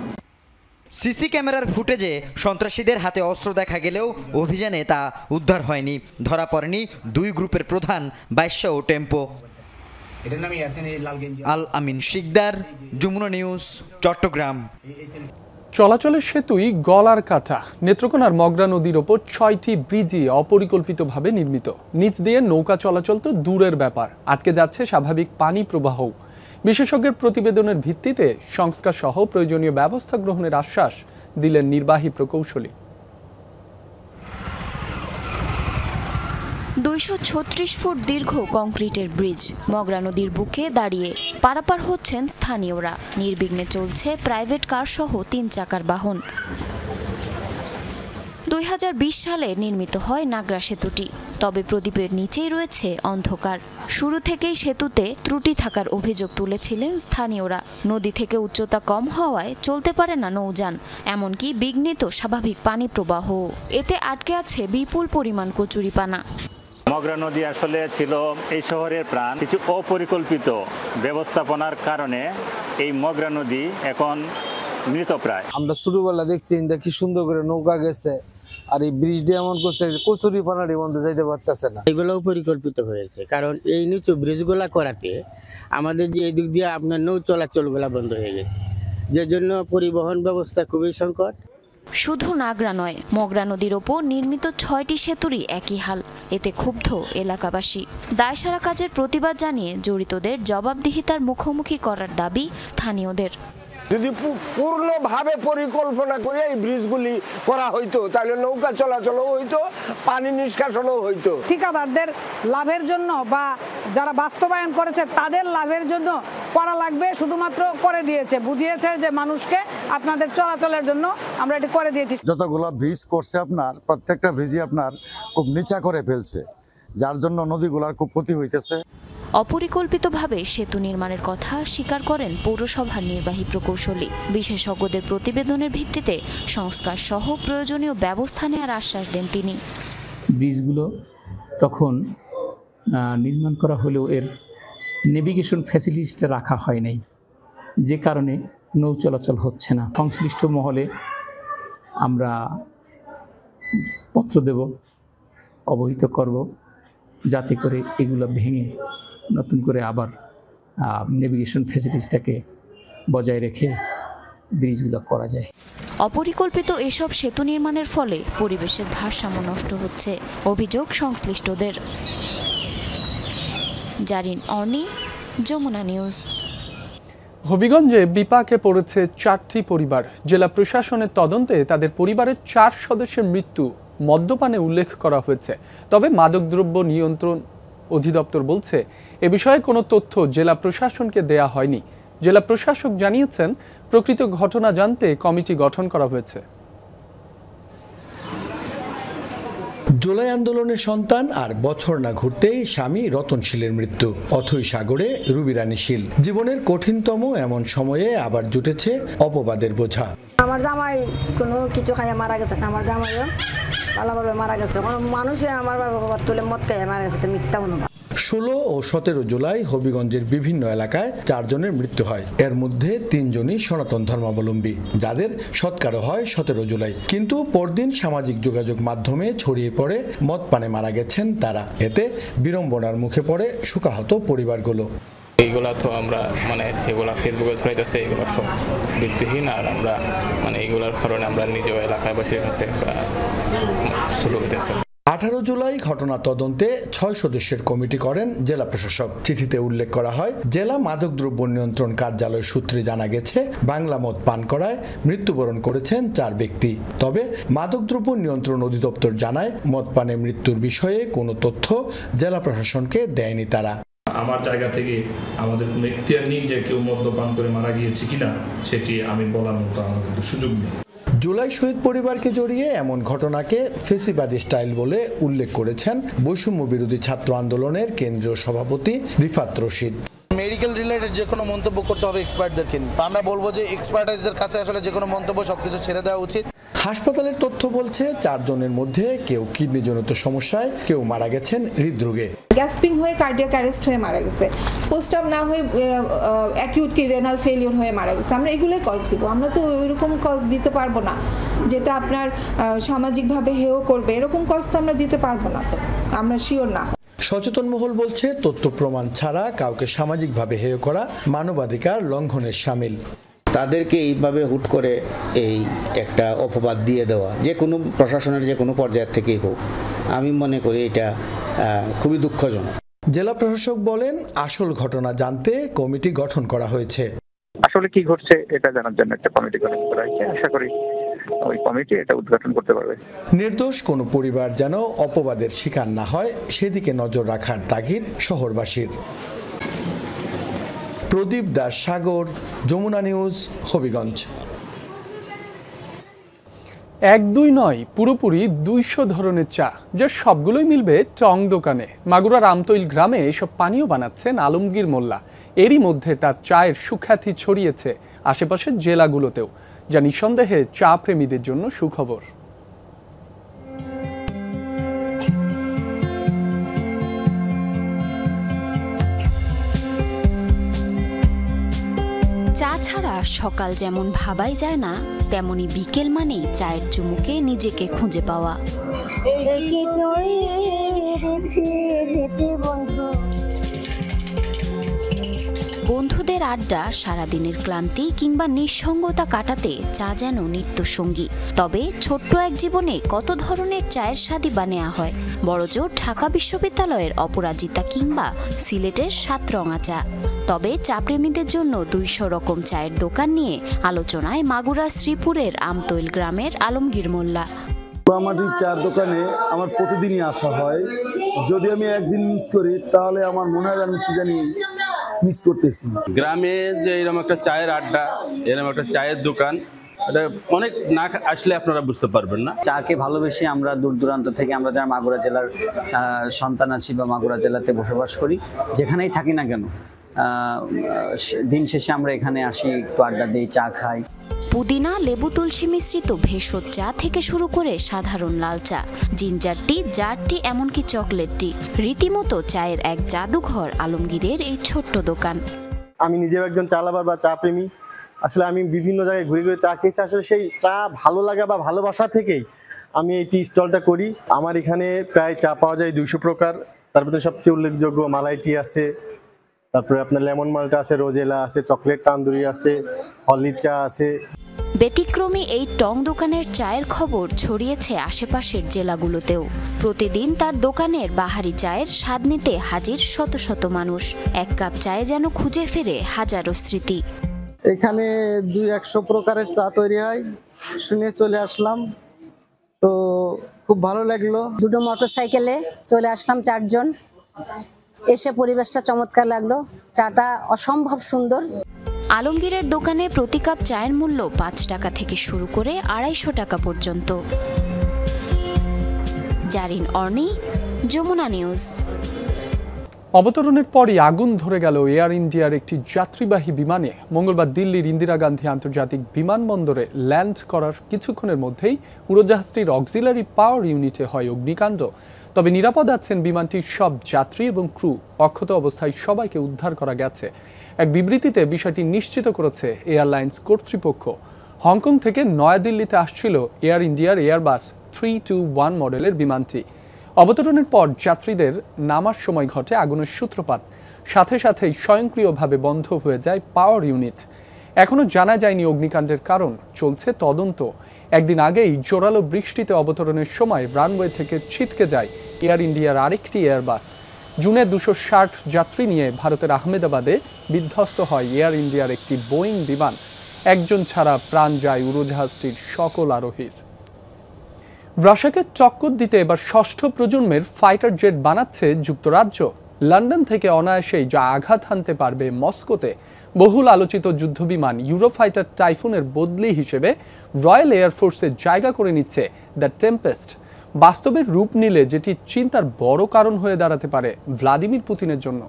সিসি ক্যামেরার ফুটেজে সন্ত্রাসীদের হাতে অস্ত্র দেখা গেলেও অভিযানে তা উদ্ধার হয়নি। ধরা পড়েনি 2 গ্রুপের প্রধান বাইশা ও টেম্পো। আল আমিন শিকদার, যমুনা নিউজ, চট্টগ্রাম। চলাচলের সেতুই গলার কাটা। নেত্রকোনার মগরা নদীর ওপর 6টি ব্রিজই অপরিকল্পিতভাবে নির্মিত। নিচ দিয়ে নৌকা চলাচল তো দূরের ব্যাপার, আটকে যাচ্ছে স্বাভাবিক পানি প্রবাহ। বিশেষজ্ঞের প্রতিবেদনের ভিত্তিতে সংস্কার সহ প্রয়োজনীয় ব্যবস্থা গ্রহণের আশ্বাস দিলেন নির্বাহী প্রকৌশলী। 236 ফুট দীর্ঘ কংক্রিটের ব্রিজ মগরা নদীর বুকে দাঁড়িয়ে পারাপার হচ্ছেন স্থানীয়রা। নির্বিঘ্নে চলছে প্রাইভেট কার সহ 3 চাকার বাহন। 2020 সালে নির্মিত হয় নাগরা সেতুটি, তবে প্রদীপের নিচেই রয়েছে অন্ধকার। শুরু থেকেই সেতুতে ত্রুটি থাকার অভিযোগ তুলেছিলেন স্থানীয়রা। নদী থেকে উচ্চতা কম হওয়ায় চলতে পারে না নৌযান, এমনকি বিঘ্নিত স্বাভাবিক পানি প্রবাহ। এতে আটকে আছে বিপুল পরিমাণ কচুরিপানা। মগরা নদী আসলে ছিল এই শহরের প্রাণ। কিছু অপরিকল্পিত ব্যবস্থাপনার কারণে এই মগরা নদী এখন মৃতপ্রায়। আমরা ছোটবেলা দেখছি কি সুন্দর করে নৌকা গেছে, আর এই ব্রিজটা এমন করছে কচুরিপানারই বন্ধ যাইতে পারতেছে না। এগুলো পরিকল্পিত হয়েছে, কারণ এই নিচু ব্রিজগুলা করাতে আমাদের যে এদিক দিয়ে আপনার নৌ চলাচলগুলা বন্ধ হয়ে গেছে, যে জন্য পরিবহন ব্যবস্থা খুবই সংকট। শুধু নাগরা নয়, মগরা নদীর ওপর নির্মিত 6টি সেতুরই একই হাল। এতে ক্ষুব্ধ এলাকাবাসী। দায়সারা কাজের প্রতিবাদ জানিয়ে জড়িতদের জবাবদিহিতার মুখোমুখি করার দাবি স্থানীয়দের। যদি পূর্ণভাবে পরিকল্পনা করে এই ব্রিজগুলি করা হইতো, তাহলে নৌকা চলাচলও হইতো, পানি নিষ্কাশনও হইতো। ঠিকাদারদের লাভের জন্য বা যারা বাস্তবায়ন করেছে তাদের লাভের জন্য করা লাগবে, শুধুমাত্র করে দিয়েছে, বুঝিয়েছে যে মানুষকে আপনাদের চলাচলের জন্য আমরা এটি করে দিয়েছি। যতগুলো ব্রিজ করছে আপনার প্রত্যেকটা ব্রিজই আপনার খুব নিচা করে ফেলছে, যার জন্য নদীগুলার খুব ক্ষতি হইতেছে। অপরিকল্পিতভাবে সেতু নির্মাণের কথা স্বীকার করেন পৌরসভার নির্বাহী প্রকৌশলী। বিশেষজ্ঞদের প্রতিবেদনের ভিত্তিতে সংস্কার সহ প্রয়োজনীয় ব্যবস্থা নেওয়ার আশ্বাস দেন তিনি। ব্রিজগুলো তখন নির্মাণ করা হলেও এর নেভিগেশন ফ্যাসিলিটিসটা রাখা হয় নাই, যে কারণে নৌ চলাচল হচ্ছে না। সংশ্লিষ্ট মহলে আমরা পত্র দেব, অবহিত করব, যাতে করে এগুলো ভেঙে নতুন করে আবার নেভিগেশন ফ্যাসিলিটিসটাকে বজায় রেখে ব্রিজগুলো করা যায়। অপরিকল্পিত এসব সেতু নির্মাণের ফলে পরিবেশের ভারসাম্য নষ্ট হচ্ছে, অভিযোগ সংশ্লিষ্টদের। জারিন অর্নি, যমুনা নিউজ। হবিগঞ্জে বিপাকে পড়েছে 4টি পরিবার। জেলা প্রশাসনের তদন্তে তাদের পরিবারের 4 সদস্যের মৃত্যু মদ্যপানে উল্লেখ করা হয়েছে। তবে মাদকদ্রব্য নিয়ন্ত্রণ অধিদপ্তর বলছে এ বিষয়ে কোনো তথ্য জেলা প্রশাসনকে দেয়া হয়নি। জেলা প্রশাসক জানিয়েছেন প্রকৃত ঘটনা জানতে কমিটি গঠন করা হয়েছে। জুলাই আন্দোলনের সন্তান আর বছর না ঘুরতেই স্বামী রতনশীলের মৃত্যু, অথই সাগরে রুবি রানী শীল। জীবনের কঠিনতম এমন সময়ে আবার জুটেছে অপবাদের বোঝা। আমার জামাই কোনো কিছু খাইয়া মারা গেছে, আমার জামাইও ভালোভাবে মারা গেছে। মানুষে আমার বাবা তুলে মদ খাইয়া মারা গেছে, মিথ্যা অনুভব। 16 ও 17 জুলাই হবিগঞ্জের বিভিন্ন এলাকায় 4 জনের মৃত্যু হয়। এর মধ্যে 3 জনই সনাতন ধর্মাবলম্বী, যাদের সৎকারও হয় 17 জুলাই। কিন্তু পরদিন সামাজিক যোগাযোগ মাধ্যমে ছড়িয়ে পড়ে মদ পানে মারা গেছেন তারা। এতে বিড়ম্বনার মুখে পড়ে শোকাহত পরিবারগুলো। এইগুলা তো আমরা যেগুলা ফেসবুকে ছড়াইতেছে এগুলো সব ভিত্তিহীন, আর আমরা এইগুলার কারণে আমরা নিজেও এলাকাবাসীর কাছে শুরু হইতেছে। 18 জুলাই ঘটনা তদন্তে 6 সদস্যের কমিটি করেন জেলা প্রশাসক। চিঠিতে উল্লেখ করা হয়, জেলা মাদকদ্রব্য নিয়ন্ত্রণ কার্যালয় সূত্রে জানা গেছে বাংলা মদ পান করায় মৃত্যুবরণ করেছেন 4 ব্যক্তি। তবে মাদকদ্রব্য নিয়ন্ত্রণ অধিদপ্তর জানায় মদ পানে মৃত্যুর বিষয়ে কোনো তথ্য জেলা প্রশাসনকে দেয়নি তারা। আমার জায়গা থেকে আমাদের কোনো এখতিয়ার নেই যে কেউ মদ্যপান করে মারা গিয়েছে কিনা, সেটি আমি বলার মতো আমার কিন্তু সুযোগ নেই। জুলাই শহীদ পরিবারকে জড়িয়ে এমন ঘটনাকে ফেসিবাদী স্টাইল বলে উল্লেখ করেছেন বৈষম্য বিরোধী ছাত্র আন্দোলনের কেন্দ্রীয় সভাপতি রিফাত রশিদ। মেডিকেল রিলেটেড যে কোনো মন্তব্য করতে হবে এক্সপার্টদেরকে। আমরা বলবো যে এক্সপার্টাইজদের কাছে আসলে যে কোনো মন্তব্য সবকিছু ছেড়ে দেওয়া উচিত। হাসপাতালের তথ্য বলছে 4 জনের মধ্যে কেউ কিডনিজনিত সমস্যায়, কেউ মারা গেছেন হৃদরোগে। গ্যাসপিং হয়ে কার্ডিয়াক অ্যারেস্ট হয়ে মারা গেছে, পোস্টআপ না হয়ে অ্যাকিউট রেনাল ফেলিওর হয়ে মারা গেছে। আমরা এগুলোই কজ দিব, আমরা তো ওইরকম কজ দিতে পারবো না যেটা আপনার সামাজিকভাবে হেয় করবে, এরকম কজ তো আমরা দিতে পারবো না, তো আমরা শিওর না। সচেতন মহল বলছে তথ্য প্রমাণ ছাড়া কাউকে সামাজিকভাবে হেয় করা মানবাধিকার লঙ্ঘনের শামিল। তাদেরকে এইভাবে হুট করে এই একটা অপবাদ দিয়ে দেওয়া, যে কোনো প্রশাসনের যে কোনো পর্যায়ের থেকেই হোক, আমি মনে করি এটা খুবই দুঃখজনক। জেলা প্রশাসক বলেন, আসল ঘটনা জানতে কমিটি গঠন করা হয়েছে। আসলে কি ঘটছে এটা জানার জন্য একটা কমিটি গঠন করা হয়েছে। আশা করি ওই কমিটি এটা উদ্ঘাটন করতে পারবে। নির্দোষ কোনো পরিবার যেন অপবাদের শিকার না হয় সেদিকে নজর রাখার তাগিদ শহরবাসীর। প্রদীপ দাস সাগর, যমুনা নিউজ, হবিগঞ্জ। 1-2 নয়, পুরোপুরি 200 ধরনের চা, যা সবগুলোই মিলবে টং দোকানে। মাগুরার আমতৈল গ্রামে এসব পানীয় বানাচ্ছেন আলমগীর মোল্লা। এরই মধ্যে তার চায়ের সুখ্যাতি ছড়িয়েছে আশেপাশের জেলাগুলোতেও, যা নিঃসন্দেহে চা প্রেমীদের জন্য সুখবর। চা ছাড়া সকাল যেমন ভাবাই যায় না, তেমনি বিকেল মানেই চায়ের চুমুকে নিজেকে খুঁজে পাওয়া। বন্ধুদের আড্ডা, সারাদিনের ক্লান্তি কিংবা নিঃসঙ্গতা কাটাতে চা যেন নিত্যসঙ্গী। তবে ছোট্ট এক জীবনে কত ধরনের চায়ের স্বাদই বা নেওয়া হয়। বড়জোর ঢাকা বিশ্ববিদ্যালয়ের অপরাজিতা কিংবা সিলেটের 7 রঙা চা। তবে চা প্রেমীদের জন্য 200 রকম চায়ের দোকান নিয়ে আলোচনায় মাগুরা শ্রীপুরের আমতৈল গ্রামের আলমগীর মোল্লা। পোড়ামাটির চার দোকানে আমার প্রতিদিনই আসা হয়। যদি আমি একদিন মিস করি তাহলে আমার মনে হয় আমি কি জানি মিস করতেছি। গ্রামে যে এরকম একটা চায়ের আড্ডা, এরকম একটা চায়ের দোকান, এটা অনেক না আসলে আপনারা বুঝতে পারবেন না। চাকে ভালোবেসে আমরা দূর দূরান্ত থেকে, আমরা যারা মাগুরা জেলার সন্তান আছি বা মাগুরা জেলাতে বসবাস করি, যেখানেই থাকি না কেন, দিন শেষে আমরা এখানে আসি, একটু আড্ডা দিই, চা খাই। পুদিনা, লেবু, তুলসী মিশ্রিত ভেষজ চা থেকে শুরু করে সাধারণ লাল চা, জিঞ্জার টি, জার টি, এমনকি চকলেট টি, রীতিমতো চায়ের এক জাদুঘর আলমগীরের এই ছোট্ট দোকান। আমি নিজেও একজন চা লাভার বা চা প্রেমী। আসলে আমি বিভিন্ন জায়গায় ঘুরে ঘুরে চা খেয়েছি। আসলে সেই চা ভালো লাগা বা ভালোবাসা থেকেই আমি এই টি স্টলটা করি। আমার এখানে প্রায় চা পাওয়া যায় 200 প্রকার। তার ভিতরে সবচেয়ে উল্লেখযোগ্য মালাই টি আছে, তারপরে আপনার লেমন মাল্টা আছে, রোজেলা আছে, চকলেট তান্দুরি আছে, হলির চা আছে। ব্যতিক্রমী এই টং দোকানের চায়ের খবর ছড়িয়েছে আশেপাশের জেলাগুলোতেও। প্রতিদিন তার দোকানের বাহারি চায়ের স্বাদ নিতে হাজির শত শত মানুষ। এক কাপ চায়ে যেন খুঁজে ফেরে হাজারো স্মৃতি। এখানে 200 প্রকারের চা তৈরি হয়, শুনে চলে আসলাম, তো খুব ভালো লাগলো। 2টো মোটরসাইকেলে চলে আসলাম 4 জন, এসে পরিবেশটা চমৎকার লাগলো, চাটা অসম্ভব সুন্দর। আলমগীরের দোকানে প্রতি কাপ চায়ের মূল্য 5 টাকা থেকে শুরু করে 250 টাকা পর্যন্ত। জারিন অর্নি, যমুনা নিউজ। অবতরণের পরই আগুন ধরে গেল এয়ার ইন্ডিয়ার একটি যাত্রীবাহী বিমানে। মঙ্গলবার দিল্লির ইন্দিরা গান্ধী আন্তর্জাতিক বিমানবন্দরে ল্যান্ড করার কিছুক্ষণের মধ্যেই উড়োজাহাজটির অক্সিলারি পাওয়ার ইউনিটে হয় অগ্নিকাণ্ড। তবে নিরাপদ আছেন বিমানটির সব যাত্রী এবং ক্রু। অক্ষত অবস্থায় সবাইকে উদ্ধার করা গেছে। এক বিবৃতিতে বিষয়টি নিশ্চিত করেছে এয়ারলাইন্স কর্তৃপক্ষ। হংকং থেকে নয়াদিল্লিতে আসছিল এয়ার ইন্ডিয়ার এয়ারবাস 321 মডেলের বিমানটি। অবতরণের পর যাত্রীদের নামার সময় ঘটে আগুনের সূত্রপাত। সাথে সাথেই স্বয়ংক্রিয়ভাবে বন্ধ হয়ে যায় পাওয়ার ইউনিট। এখনও জানা যায়নি অগ্নিকাণ্ডের কারণ, চলছে তদন্ত। একদিন আগেই জোরালো বৃষ্টিতে অবতরণের সময় রানওয়ে থেকে ছিটকে যায় এয়ার ইন্ডিয়ার আরেকটি এয়ারবাস। জুনে 260 যাত্রী নিয়ে ভারতের আহমেদাবাদে বিধ্বস্ত হয় এয়ার ইন্ডিয়ার একটি বোয়িং বিমান। একজন ছাড়া প্রাণ যায় উড়োজাহাজটির সকল আরোহীর। রাশিয়াকে টক্কর দিতে এবার ষষ্ঠ প্রজন্মের ফাইটার জেট বানাচ্ছে যুক্তরাজ্য। লন্ডন থেকে অনায়াসেই যা আঘাত হানতে পারবে মস্কোতে। বহুল আলোচিত যুদ্ধবিমান ইউরোফাইটার টাইফুনের বদলি হিসেবে রয়্যাল এয়ারফোর্সে জায়গা করে নিচ্ছে দ্য টেম্পেস্ট। বাস্তবের রূপ নিলে যেটি চিন্তার বড় কারণ হয়ে দাঁড়াতে পারে ভ্লাদিমির পুতিনের জন্য।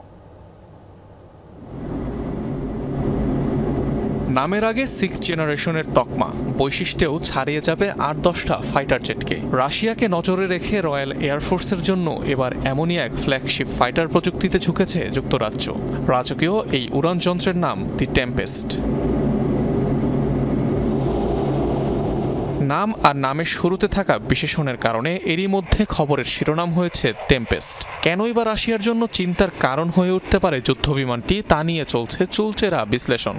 নামের আগে 6th জেনারেশনের তকমা, বৈশিষ্ট্যেও ছাড়িয়ে যাবে 8-10টা ফাইটার জেটকে। রাশিয়াকে নজরে রেখে রয়্যাল এয়ারফোর্সের জন্য এবার এমনই এক ফ্ল্যাগশিপ ফাইটার প্রযুক্তিতে ঝুঁকেছে যুক্তরাজ্য। রাজকীয় এই উড়ান যন্ত্রের নাম দি টেম্পেস্ট। নাম আর নামের শুরুতে থাকা বিশেষণের কারণে এরই মধ্যে খবরের শিরোনাম হয়েছে টেম্পেস্ট। কেনই বা রাশিয়ার জন্য চিন্তার কারণ হয়ে উঠতে পারে যুদ্ধবিমানটি, তা নিয়ে চলছে চুলচেরা বিশ্লেষণ।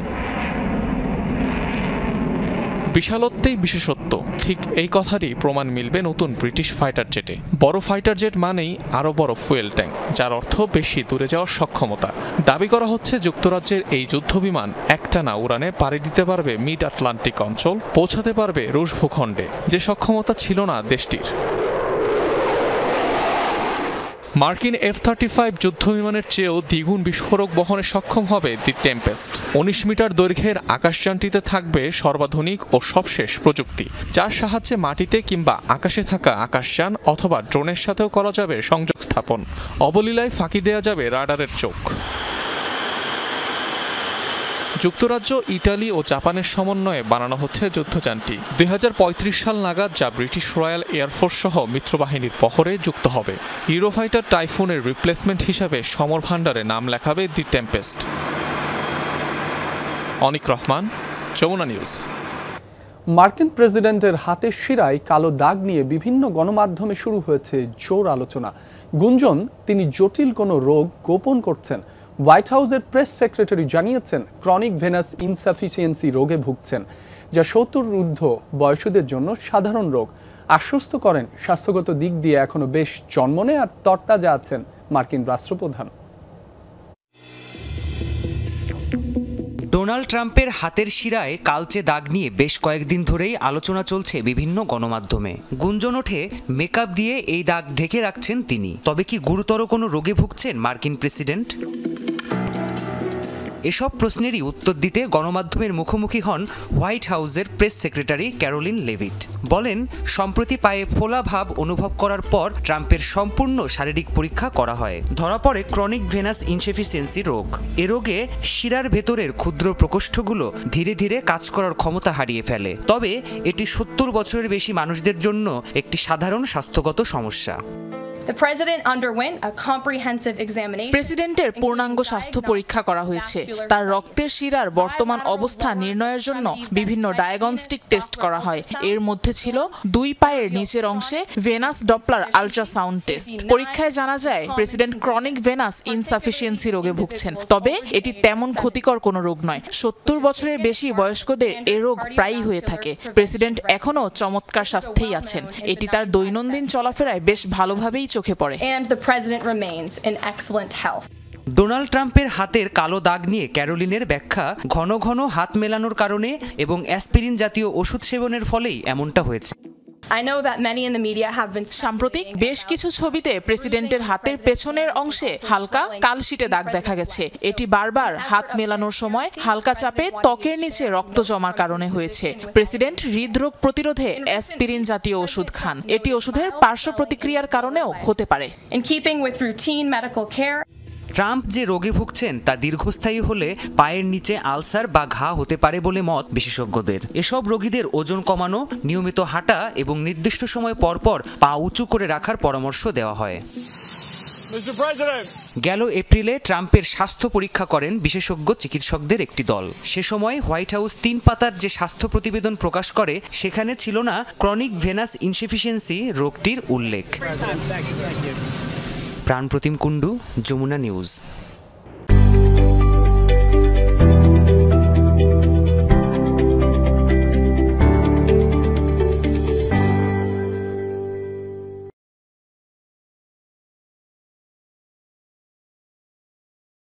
বিশালত্বেই বিশেষত্ব, ঠিক এই কথারই প্রমাণ মিলবে নতুন ব্রিটিশ ফাইটার জেটে। বড় ফাইটার জেট মানেই আরও বড় ফুয়েল ট্যাঙ্ক, যার অর্থ বেশি দূরে যাওয়ার সক্ষমতা। দাবি করা হচ্ছে যুক্তরাজ্যের এই যুদ্ধবিমান একটানা উড়ানে পাড়ি দিতে পারবে মিড আটলান্টিক অঞ্চল, পৌঁছাতে পারবে রুশ ভূখণ্ডে, যে সক্ষমতা ছিল না দেশটির। মার্কিন F-35 যুদ্ধবিমানের চেয়েও দ্বিগুণ বিস্ফোরক বহনে সক্ষম হবে দি টেম্পেস্ট। 19 মিটার দৈর্ঘ্যের আকাশযানটিতে থাকবে সর্বাধুনিক ও সবশেষ প্রযুক্তি, যার সাহায্যে মাটিতে কিংবা আকাশে থাকা আকাশযান অথবা ড্রোনের সাথেও করা যাবে সংযোগ স্থাপন। অবলীলায় ফাঁকি দেয়া যাবে রাডারের চোখ। যুক্তরাজ্য, ইটালি ও জাপানের সমন্বয়ে বানানো হচ্ছে যুদ্ধযানটি। 2035 সাল নাগাদ যা ব্রিটিশ রয়্যাল এয়ারফোর্স সহ মিত্রবাহিনীর বহরে যুক্ত হবে। ইউরোফাইটার টাইফুনের রিপ্লেসমেন্ট হিসাবে সমর ভান্ডারে নাম লেখাবে দি টেম্পেস্ট। অনিক রহমান, যমুনা নিউজ। মার্কিন প্রেসিডেন্টের হাতের শিরায় কালো দাগ নিয়ে বিভিন্ন গণমাধ্যমে শুরু হয়েছে জোর আলোচনা। গুঞ্জন, তিনি জটিল কোনো রোগ গোপন করছেন। হোয়াইট হাউসের প্রেস সেক্রেটারি জানিয়েছেন ক্রনিক ভেনাস ইনসাফিসিয়েন্সি রোগে ভুগছেন, যা 70 ঊর্ধ্ব বয়সীদের জন্য সাধারণ রোগ। আশ্বস্ত করেন স্বাস্থ্যগত দিক দিয়ে এখনো বেশ জন্মনে আর তরতাজা আছেন মার্কিন রাষ্ট্রপ্রধান। ডোনাল্ড ট্রাম্পের হাতের শিরায় কালচে দাগ নিয়ে বেশ কয়েকদিন ধরেই আলোচনা চলছে বিভিন্ন গণমাধ্যমে। গুঞ্জন ওঠে মেকআপ দিয়ে এই দাগ ঢেকে রাখছেন তিনি। তবে কি গুরুতর কোনো রোগে ভুগছেন মার্কিন প্রেসিডেন্ট? এসব প্রশ্নেরই উত্তর দিতে গণমাধ্যমের মুখোমুখি হন হোয়াইট হাউসের প্রেস সেক্রেটারি ক্যারোলিন লেভিট। বলেন, সম্প্রতি পায়ে ফোলা ভাব অনুভব করার পর ট্রাম্পের সম্পূর্ণ শারীরিক পরীক্ষা করা হয়। ধরা পড়ে ক্রনিক ভেনাস ইনসাফিসিয়েন্সি রোগ। এ রোগে শিরার ভেতরের ক্ষুদ্র প্রকোষ্ঠগুলো ধীরে ধীরে কাজ করার ক্ষমতা হারিয়ে ফেলে। তবে এটি 70 বছরের বেশি মানুষদের জন্য একটি সাধারণ স্বাস্থ্যগত সমস্যা। প্রেসিডেন্টের পূর্ণাঙ্গ স্বাস্থ্য পরীক্ষা করা হয়েছে। তার রক্তের শিরার বর্তমান অবস্থা নির্ণয়ের জন্য বিভিন্ন ডায়াগনস্টিক টেস্ট করা হয়। এর মধ্যে ছিল 2 পায়ের নিচের অংশে ভেনাস ডপলার আল্ট্রাসাউন্ড টেস্ট। পরীক্ষায় জানা যায় প্রেসিডেন্ট ক্রনিক ভেনাস ইনসাফিসিয়েন্সি রোগে ভুগছেন। তবে এটি তেমন ক্ষতিকর কোনো রোগ নয়। 70 বছরের বেশি বয়স্কদের এ রোগ প্রায়ই হয়ে থাকে। প্রেসিডেন্ট এখনও চমৎকার স্বাস্থ্যেই আছেন। এটি তার দৈনন্দিন চলাফেরায় বেশ ভালোভাবেই চোখে পড়ে। ডোনাল্ড ট্রাম্পের হাতের কালো দাগ নিয়ে ক্যারোলিনের ব্যাখ্যা, ঘন ঘন হাত মেলানোর কারণে এবং অ্যাসপিরিন জাতীয় ওষুধ সেবনের ফলেই এমনটা হয়েছে। সাম্প্রতিক বেশ কিছু ছবিতে প্রেসিডেন্টের হাতের পেছনের অংশে হালকা কালশিটে দাগ দেখা গেছে। এটি বারবার হাত মেলানোর সময় হালকা চাপে ত্বকের নিচে রক্ত জমার কারণে হয়েছে। প্রেসিডেন্ট হৃদরোগ প্রতিরোধে অ্যাসপিরিন জাতীয় ওষুধ খান। এটি ওষুধের পার্শ্ব প্রতিক্রিয়ার কারণেও হতে পারে। ট্রাম্প যে রোগে ভুগছেন তা দীর্ঘস্থায়ী হলে পায়ের নিচে আলসার বা ঘা হতে পারে বলে মত বিশেষজ্ঞদের। এসব রোগীদের ওজন কমানো, নিয়মিত হাঁটা এবং নির্দিষ্ট সময় পরপর পা উঁচু করে রাখার পরামর্শ দেওয়া হয়। গেল এপ্রিলে ট্রাম্পের স্বাস্থ্য পরীক্ষা করেন বিশেষজ্ঞ চিকিৎসকদের একটি দল। সে সময় হোয়াইট হাউস 3 পাতার যে স্বাস্থ্য প্রতিবেদন প্রকাশ করে সেখানে ছিল না ক্রনিক ভেনাস ইনসাফিসিয়েন্সি রোগটির উল্লেখ। প্রাণপ্রতিম কুণ্ডু, যমুনা নিউজ।